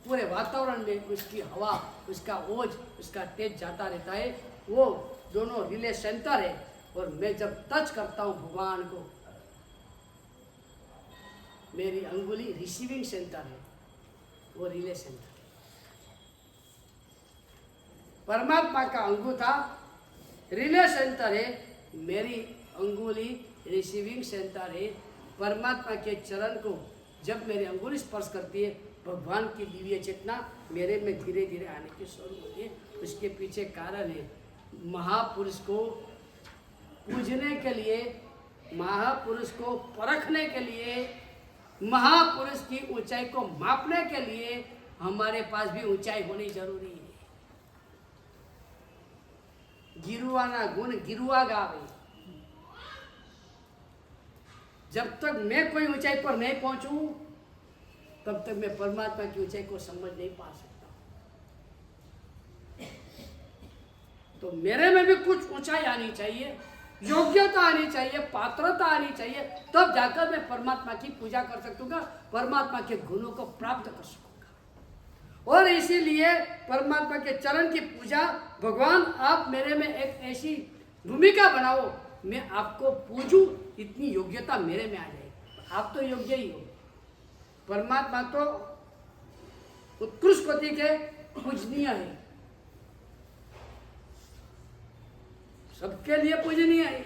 पूरे वातावरण में उसकी हवा, उसका ओज, उसका तेज जाता रहता है। वो दोनों रिले सेंटर है। और मैं जब टच करता हूँ भगवान को, मेरी अंगुली रिसीविंग सेंटर है, वो रिले सेंटर। परमात्मा का अंगूठा रिले सेंटर है, मेरी अंगुली रिसीविंग सेंटर है। परमात्मा के चरण को जब मेरी अंगुली स्पर्श करती है, भगवान की दिव्य चेतना मेरे में धीरे धीरे आने की शुरू होती है। उसके पीछे कारण है, महापुरुष को पूजने के लिए, महापुरुष को परखने के लिए, महापुरुष की ऊंचाई को मापने के लिए हमारे पास भी ऊंचाई होनी जरूरी है। गिरुआना गुण गिरुआ गावे। जब तक मैं कोई ऊंचाई पर नहीं पहुंचूं, तब तक मैं परमात्मा की ऊंचाई को समझ नहीं पा सकता। तो मेरे में भी कुछ ऊंचाई आनी चाहिए, योग्यता आनी चाहिए, पात्रता आनी चाहिए, तब जाकर मैं परमात्मा की पूजा कर सकूंगा, परमात्मा के गुणों को प्राप्त कर सकूंगा। और इसीलिए परमात्मा के चरण की पूजा, भगवान आप मेरे में एक ऐसी भूमिका बनाओ, मैं आपको पूजूं, इतनी योग्यता मेरे में आ जाएगी। आप तो योग्य ही हो। परमात्मा तो उत्कृष्ट कोटि के पूजनीय है, सबके लिए पूजनीय है।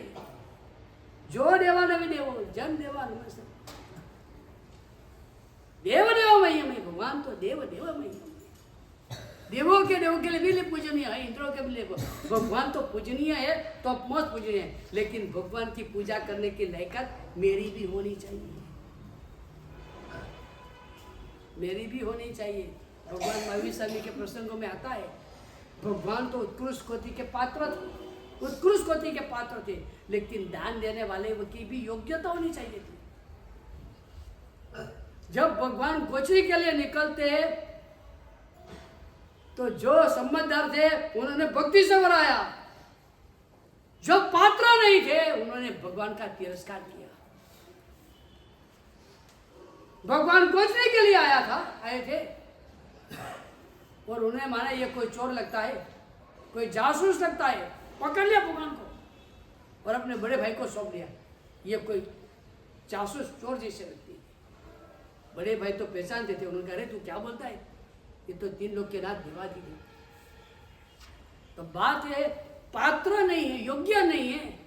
जो देवा नवी देवो जन देवा नमस्ते। देव देवमय में, भगवान तो देव देवमय है। देवों के लिए पूजनीय है, इंद्रों के लिए भगवान तो पूजनीय है, तो मोस्ट पूजनीय है। लेकिन भगवान की पूजा करने की लायकात मेरी भी होनी चाहिए, मेरी भी होनी चाहिए। भगवान महावीर स्वामी के प्रसंगों में आता है, भगवान तो उत्कृष्ट कोटि के पात्र थे, उत्कृष्ट कोटि के पात्र थे, लेकिन दान देने वाले की भी योग्यता होनी चाहिए थी। जब भगवान गोचरी के लिए निकलते हैं, तो जो समझदार थे उन्होंने भक्ति से बढ़ाया, जो पात्र नहीं थे उन्होंने भगवान का तिरस्कार किया। भगवान गोचरी के लिए आए थे, और उन्हें माना ये कोई चोर लगता है, कोई जासूस लगता है, पकड़ लिया भगवान को और अपने बड़े भाई को सौंप दिया। ये कोई जासूस चोर जैसे लगती है। बड़े भाई तो पहचानते थे, उन्होंने कहा अरे तू क्या बोलता है, ये तो 3 लोग के रात दिवा दी थी। तो बात है पात्र नहीं है, योग्य नहीं है,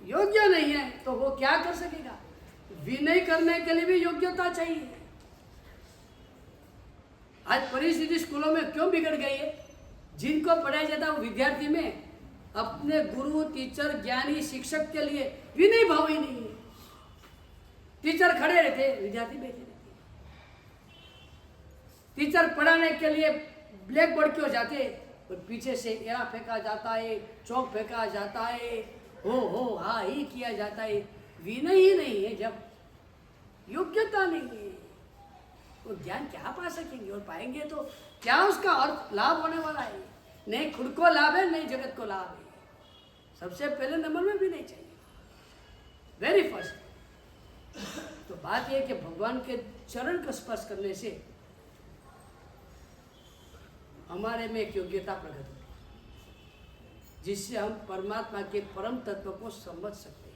योग्य नहीं है तो वो क्या कर सकेगा। विनय करने के लिए भी योग्यता चाहिए। आज परिस्थिति स्कूलों में क्यों बिगड़ गई है? जिनको पढ़ाया जाता है वो विद्यार्थी में अपने गुरु, टीचर, ज्ञानी, शिक्षक के लिए विनय भाव ही नहीं है। टीचर खड़े रहते, विद्यार्थी बैठे रहते। टीचर पढ़ाने के लिए ब्लैक बोर्ड क्यों जाते, और पीछे से एरा फेंका जाता है, चौक फेंका जाता है, हो हा ही किया जाता है। विनय ही नहीं है, जब योग्यता नहीं है, वो ज्ञान क्या पा सकेंगे, और पाएंगे तो क्या उसका अर्थ लाभ होने वाला है? नहीं खुद को लाभ है, नहीं जगत को लाभ है। सबसे पहले नंबर में भी नहीं चाहिए, वेरी फर्स्ट। तो बात यह कि भगवान के चरण का स्पर्श करने से हमारे में एक योग्यता प्रकट होती है, जिससे हम परमात्मा के परम तत्व को समझ सकते हैं।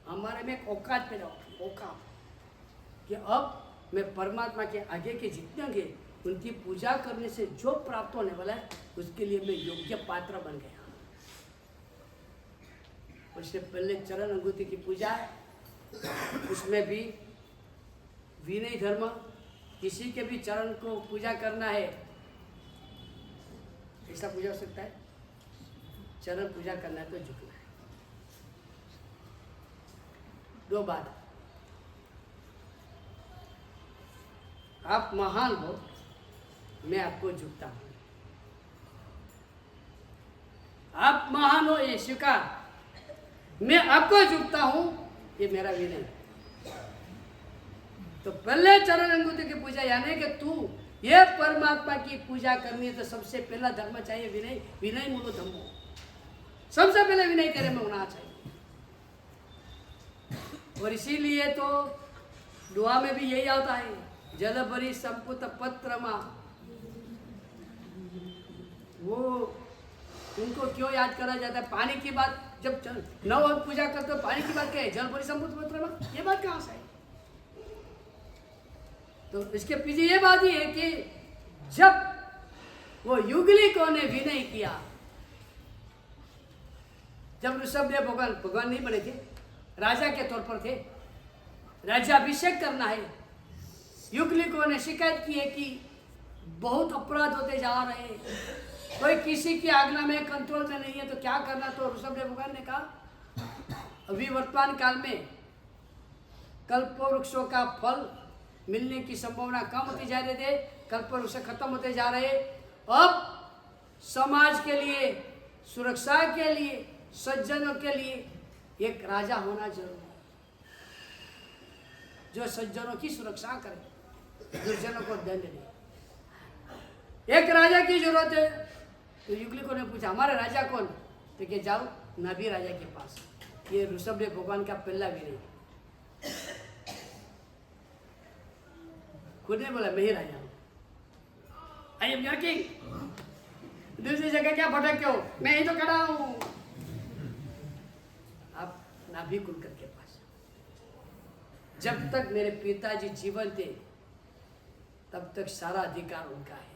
हमारे में एक औकात पैदा होती है, औकात, कि अब मैं परमात्मा के आगे के जितने होंगे उनकी पूजा करने से जो प्राप्त होने वाला है, उसके लिए मैं योग्य पात्र बन गया। उससे पहले चरण अंगूठी की पूजा है, उसमें भी विनय धर्म, किसी के भी चरण को पूजा करना है, ऐसा पूजा हो सकता है? चरण पूजा करना है तो झुकना है। दो बात, आप महान हो, मैं आपको झुकता हूं। आप महान हो ये स्वीकार, मैं आपको झुकता हूं, ये मेरा विनय। तो पहले चरण अंगूठी की पूजा, यानी कि तू ये परमात्मा की पूजा करनी है तो सबसे पहला धर्म चाहिए विनय। विनय मूलो धर्मो, सबसे पहले विनय तेरे में होना चाहिए। और इसीलिए तो दुआ में भी यही आता है, जल भरी संपुत पत्रमा। वो उनको क्यों याद करा जाता है? पानी की बात जब नव पूजा करते हो, पानी की बात क्या है? जल भरी संपुत पत्रमा, ये बात कहाँ से है? तो इसके पीछे ये बात ही है कि जब वो युगलिकों ने विनय किया, जब ऋषभदेव भगवान नहीं बने थे, राजा के तौर पर थे, राज्याभिषेक करना है, युगलिकों ने शिकायत की है कि बहुत अपराध होते जा रहे हैं, कोई किसी की आज्ञा में कंट्रोल में नहीं है, तो क्या करना? तो ऋषभदेव भगवान ने कहा, अभी वर्तमान काल में कल्प वृक्षों का फल मिलने की संभावना कम होती जा रही है, कल्प वृक्ष खत्म होते जा रहे। अब समाज के लिए, सुरक्षा के लिए, सज्जनों के लिए एक राजा होना जरूरी है, जो सज्जनों की सुरक्षा करे, दुर्जनों को दंड दे। एक राजा की जरूरत है। तो युगलिकों ने पूछा, हमारे राजा कौन? तो कि जाओ नबी राजा के पास। ये ऋषभदेव भगवान का पहला विनय। खुद ने बोला, मैं ही राजा हूं, आई एम योर किंग। दूसरी जगह क्या भटकते हो, मैं ही तो खड़ा हूं। आप नाभि कुलकर के पास, जब तक मेरे पिताजी जीवन थे तब तक सारा अधिकार उनका है।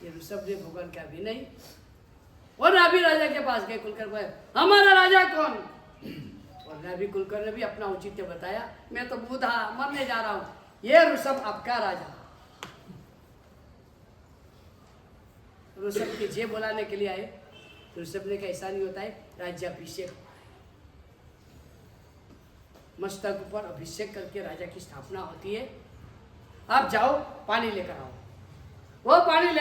ये ऋषभदेव भगवान का विनय। और नाभि राजा के पास गए, कुलकर बोले, हमारा राजा कौन? और नाभि कुलकर ने भी अपना औचित्य बताया, मैं तो बूढ़ा मरने जा रहा हूं, ये ऋषभ आपका राजा। ऋषभ के जे बुलाने के लिए आए, तो ऋषभ ने कहा ऐसा नहीं होता है, राज्याभिषेक, मस्तक पर अभिषेक करके राजा की स्थापना होती है। आप जाओ पानी लेकर आओ। वो पानी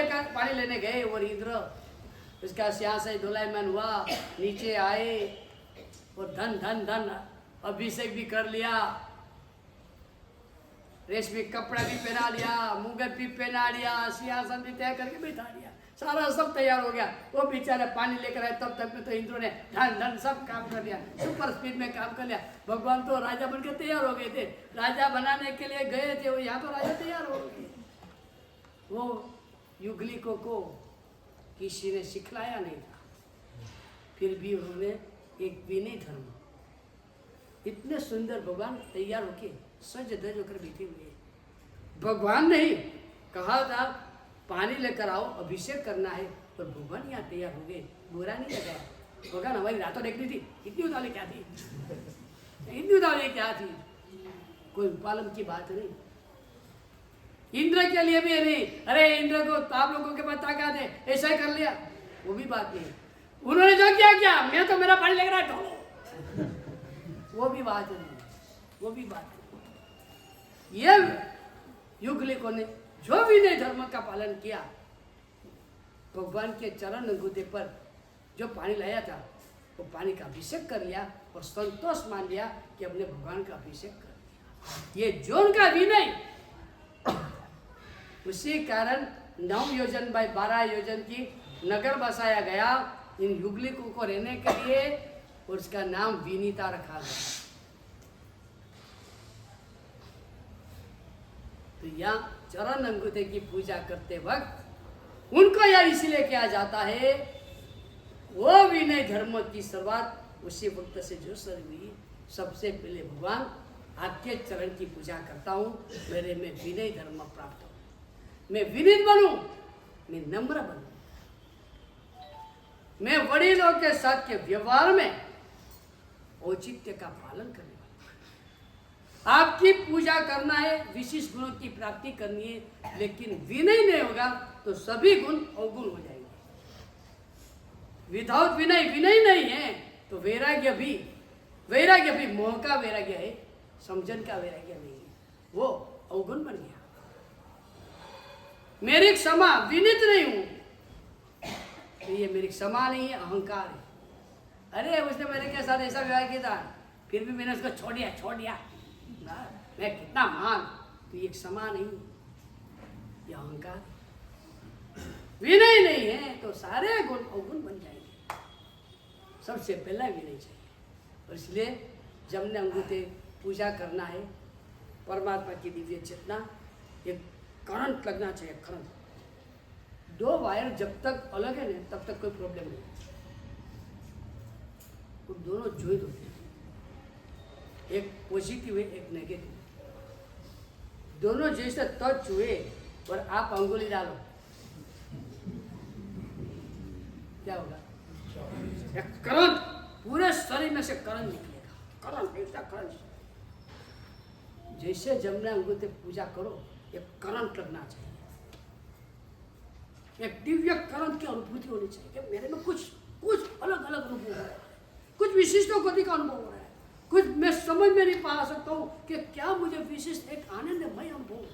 लेने गए, और इंद्र उसका सिंहासन धुलायमान हुआ, नीचे आए और धन धन धन अभिषेक भी कर लिया, रेशमी कपड़ा भी पहना लिया, मुंगट भी पहना लिया, सिंहासन भी तय करके बैठा लिया, सारा सब तैयार हो गया। वो बेचारा पानी लेकर आए, तब तक में तो इंद्रों ने धन धन सब काम कर लिया, सुपर स्पीड में काम कर लिया। भगवान तो राजा बनकर तैयार हो गए थे, राजा बनाने के लिए गए थे, वो यहाँ तो राजा तैयार हो गए। वो युगलिकों को किसी ने सिखलाया नहीं था, फिर भी उन्होंने एक विनय धर्म, इतने सुंदर भगवान तैयार होके सज धज होकर बैठे हुए। भगवान नहीं कहा था पानी लेकर आओ, अभिषेक करना है, और भगवान यहाँ तैयार हो गए, बुरा नहीं लगाया। भगवान हमारी रातों देखनी थी, इतनी उतावली क्या थी? इतनी उतावली क्या थी? कोई पालन की बात नहीं। इंद्र के लिए भी है नहीं, अरे इंद्र को तो आप लोगों के पास ताकत है, ऐसा ही कर लिया, वो भी बात नहीं। उन्होंने जो किया मैं तो मेरा पानी लेकर ढोलो, वो भी बात नहीं, वो भी बात नहीं। ये युगलिकों ने जो विनय धर्म का पालन किया, भगवान के चरण अंगूठे पर जो पानी लाया था वो पानी का अभिषेक कर लिया और संतोष मान लिया कि अपने भगवान का अभिषेक कर लिया। ये जो उनका विनय, उसी कारण 9 योजन बाय 12 योजन की नगर बसाया गया इन युगलिकों को रहने के लिए, और उसका नाम विनीता रखा गया। तो यहाँ चरण अंगूठे की पूजा करते वक्त उनको यह इसलिए किया जाता है, वो विनय धर्म की शुरुआत उसी वक्त से जो शुरू हुई। सबसे पहले भगवान आपके चरण की पूजा करता हूँ, मेरे में विनय धर्म प्राप्त हो, मैं विनीत बनूं, मैं नम्र बनूं, मैं वडीलों के साथ के व्यवहार में औचित्य का पालन करने वाला। आपकी पूजा करना है, विशिष्ट गुणों की प्राप्ति करनी है, लेकिन विनय नहीं होगा तो सभी गुण अवगुण हो जाएंगे। विदाउट विनय, विनय नहीं है तो वैराग्य भी मोह का वैराग्य है, समझन का वैराग्य नहीं है, वो अवगुण बन गया। मेरी क्षमा, विनित नहीं हूं तो ये मेरी क्षमा नहीं है, अहंकार है। अरे उसने मेरे के साथ ऐसा व्यवहार किया था, फिर भी मैंने उसको छोड़ दिया मैं कितना महान, तो ये क्षमा नहीं, ये अहंकार। विनय नहीं है तो सारे गुण अवगुण बन जाएंगे। सबसे पहला विनय चाहिए, और इसलिए जमने अंगूठे पूजा करना है, परमात्मा की दिव्य चेतना, एक करंट लगना चाहिए, करंट। 2 वायर जब तक अलग है ना तब तक कोई प्रॉब्लम नहीं, वो दोनों ज्वाइंट होते हैं, एक पॉजिटिव है एक नेगेटिव, दोनों जैसे टच हुए और आप अंगुली डालो क्या होगा? करंट पूरे शरीर में से करंट निकलेगा, करंट ऐसा करंट। जैसे जमना अंगूठे पूजा करो, एक करंट लगना चाहिए, एक दिव्य करंट की अनुभूति होनी चाहिए कि मेरे में कुछ अलग अलग अनुभव हो रहा है, कुछ विशिष्ट गति का अनुभव हो रहा है, कुछ मैं समझ में नहीं पा सकता हूँ कि क्या मुझे विशिष्ट एक आनंदमय अनुभव।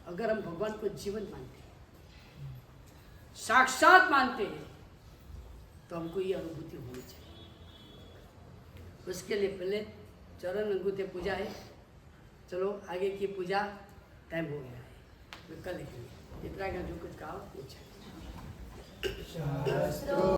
अगर हम भगवान को जीवन मानते हैं, साक्षात मानते हैं, तो हमको ये अनुभूति होनी चाहिए। उसके लिए पहले चरण अंगूठे पूजा है। चलो आगे की पूजा टाइम हो गया है, मैं कल लिखेंगे। इतना का जो कुछ कहा पूछा।